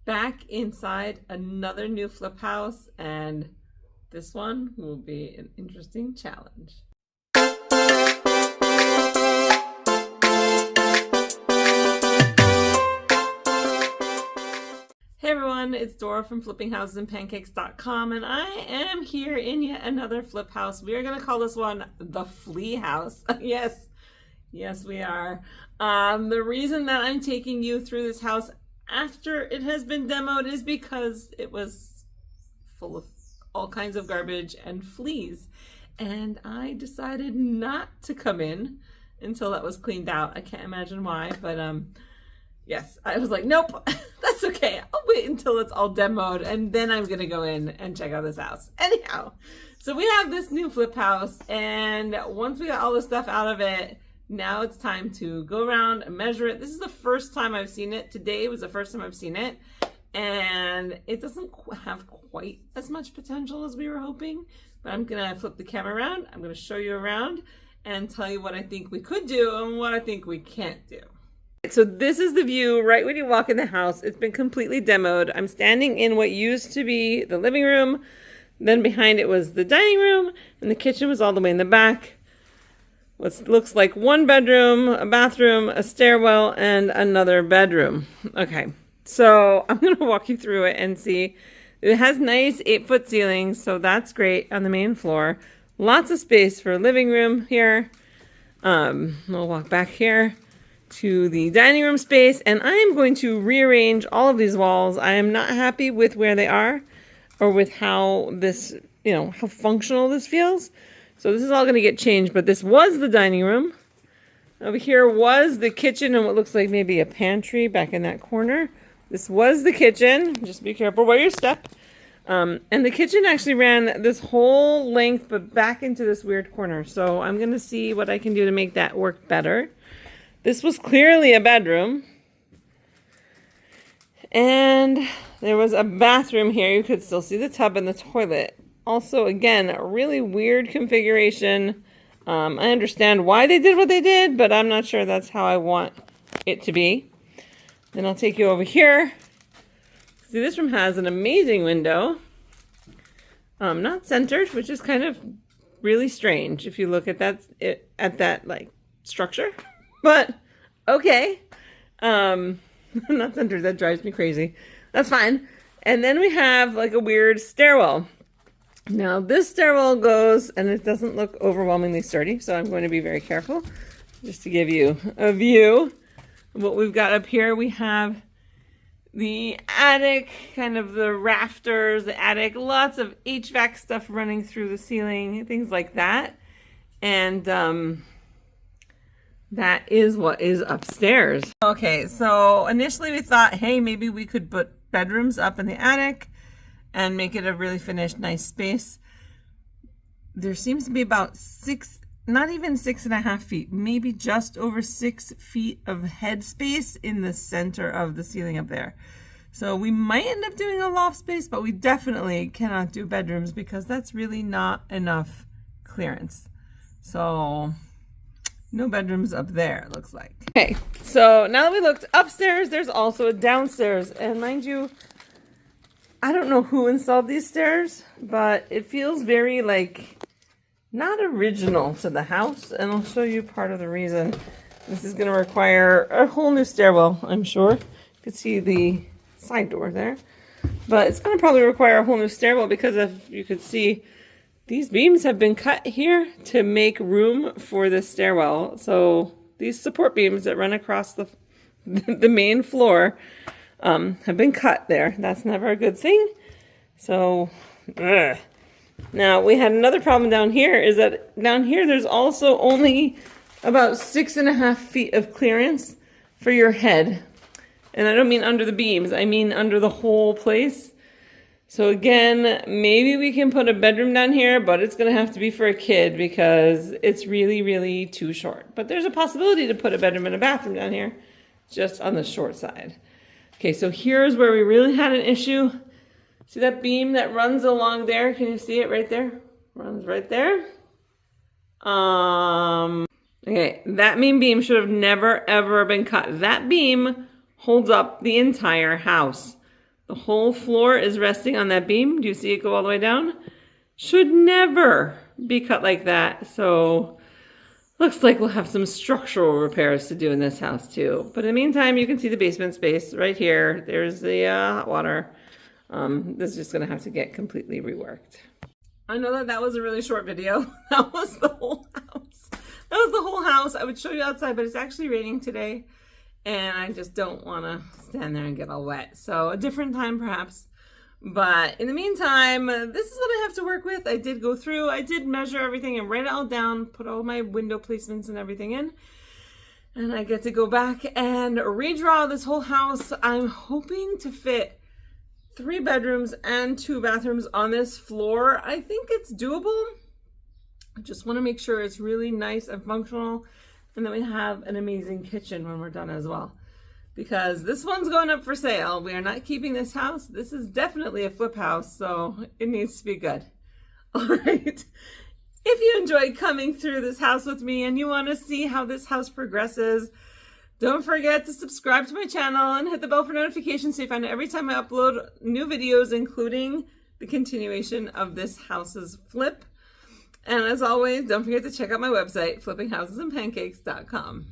Back inside another new flip house, and this one will be an interesting challenge. Hey everyone, it's Dora from flippinghouseandpancakes.com, and I am here in yet another flip house. We are going to call this one the Flea House. Yes, we are. The reason that I'm taking you through this house after it has been demoed is because it was full of all kinds of garbage and fleas, and I decided not to come in until that was cleaned out. I can't imagine why, but yes, I was like, nope, that's okay. I'll wait until it's all demoed and then I'm gonna go in and check out this house. Anyhow, so we have this new flip house, and once we got all the stuff out of it, now it's time to go around and measure it. This is the first time I've seen it. Today was the first time I've seen it, and it doesn't have quite as much potential as we were hoping, but I'm gonna flip the camera around. I'm gonna show you around and tell you what I think we could do and what I think we can't do. So this is the view right when you walk in the house. It's been completely demoed. I'm standing in what used to be the living room. Then behind it was the dining room, and the kitchen was all the way in the back. What looks like one bedroom, a bathroom, a stairwell, and another bedroom. Okay, so I'm going to walk you through it and see. It has nice 8-foot ceilings, so that's great on the main floor. Lots of space for a living room here. We'll walk back here to the dining room space, and I am going to rearrange all of these walls. I am not happy with where they are or with how this, how functional this feels. So this is all going to get changed, but this was the dining room. Over here was the kitchen and what looks like maybe a pantry back in that corner. This was the kitchen. Just be careful where you step. And the kitchen actually ran this whole length, but back into this weird corner. So I'm going to see what I can do to make that work better. This was clearly a bedroom, and there was a bathroom here. You could still see the tub and the toilet. Also, again, a really weird configuration. I understand why they did what they did, but I'm not sure that's how I want it to be. Then I'll take you over here. See, this room has an amazing window. Not centered, which is kind of really strange if you look at that like structure. But okay, not centered. That drives me crazy. That's fine. And then we have like a weird stairwell. Now this stairwell goes, and it doesn't look overwhelmingly sturdy, so I'm going to be very careful. Just to give you a view of what we've got up here, we have the attic, kind of the rafters, the attic, lots of HVAC stuff running through the ceiling, things like that. And that is what is upstairs. Okay, so initially we thought, hey, maybe we could put bedrooms up in the attic and make it a really finished, nice space. There seems to be about not even 6.5 feet, maybe just over 6 feet of head space in the center of the ceiling up there. So we might end up doing a loft space, but we definitely cannot do bedrooms because that's really not enough clearance. So no bedrooms up there, it looks like. Okay, so now that we looked upstairs, there's also a downstairs. And mind you, I don't know who installed these stairs, but it feels very not original to the house. And I'll show you part of the reason. This is gonna require a whole new stairwell, I'm sure. You can see the side door there. But it's gonna probably require a whole new stairwell because if you could see, these beams have been cut here to make room for the stairwell. So these support beams that run across the main floor have been cut there. That's never a good thing. So, now we had another problem down here, is that down here there's also only about 6.5 feet of clearance for your head. And I don't mean under the beams, I mean under the whole place. So again, maybe we can put a bedroom down here, but it's gonna have to be for a kid because it's really, really too short. But there's a possibility to put a bedroom and a bathroom down here, just on the short side. Okay, so here's where we really had an issue. See that beam that runs along there? Can you see it right there? Runs right there. Okay, that main beam should have never ever been cut. That beam holds up the entire house. The whole floor is resting on that beam. Do you see it go all the way down? Should never be cut like that. So looks like we'll have some structural repairs to do in this house too. But in the meantime, you can see the basement space right here. There's the hot water. This is just gonna have to get completely reworked. I know that was a really short video. That was the whole house. That was the whole house. I would show you outside, but it's actually raining today. And I just don't want to stand there and get all wet. So a different time perhaps. But in the meantime, this is what I have to work with. I did go through, I did measure everything and write it all down, put all my window placements and everything in. And I get to go back and redraw this whole house. I'm hoping to fit 3 bedrooms and 2 bathrooms on this floor. I think it's doable. I just want to make sure it's really nice and functional. And then we have an amazing kitchen when we're done as well. Because this one's going up for sale. We are not keeping this house. This is definitely a flip house, so it needs to be good. All right. If you enjoyed coming through this house with me and you want to see how this house progresses, don't forget to subscribe to my channel and hit the bell for notifications so you find out every time I upload new videos, including the continuation of this house's flip. And as always, don't forget to check out my website, flippinghousesanpancakes.com.